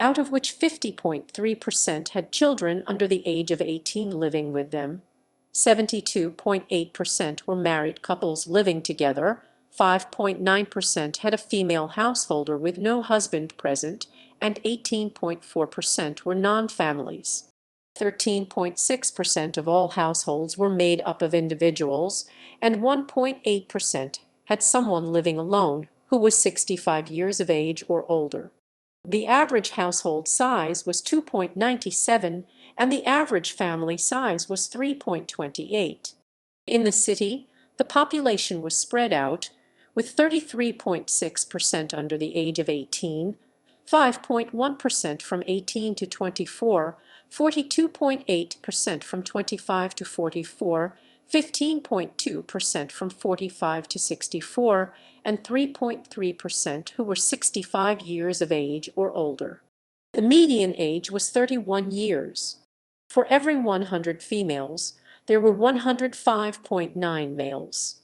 out of which 50.3% had children under the age of 18 living with them. 72.8% were married couples living together, 5.9% had a female householder with no husband present, and 18.4% were non-families. 13.6% of all households were made up of individuals, and 1.8% had someone living alone who was 65 years of age or older. The average household size was 2.97, and the average family size was 3.28. In the city, the population was spread out, with 33.6% under the age of 18, 5.1% from 18 to 24, 42.8% from 25 to 44, 15.2% from 45 to 64, and 3.3% who were 65 years of age or older. The median age was 31 years. For every 100 females, there were 105.9 males.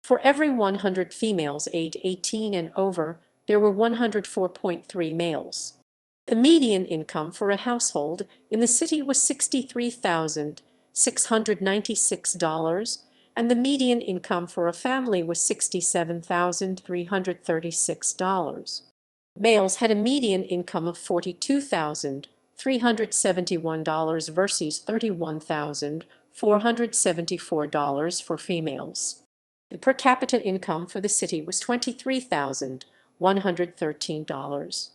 For every 100 females aged 18 and over, there were 104.3 males. The median income for a household in the city was $63,696, and the median income for a family was $67,336. Males had a median income of $42,371 versus $31,474 for females. The per capita income for the city was $23,113.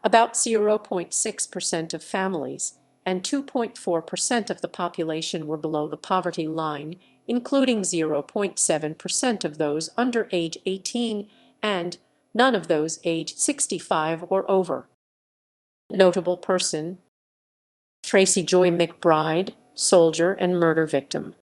About 0.6% of families and 2.4% of the population were below the poverty line, including 0.7% of those under age 18 and none of those aged 65 or over. Notable person: Tracy Joy McBride, soldier and murder victim.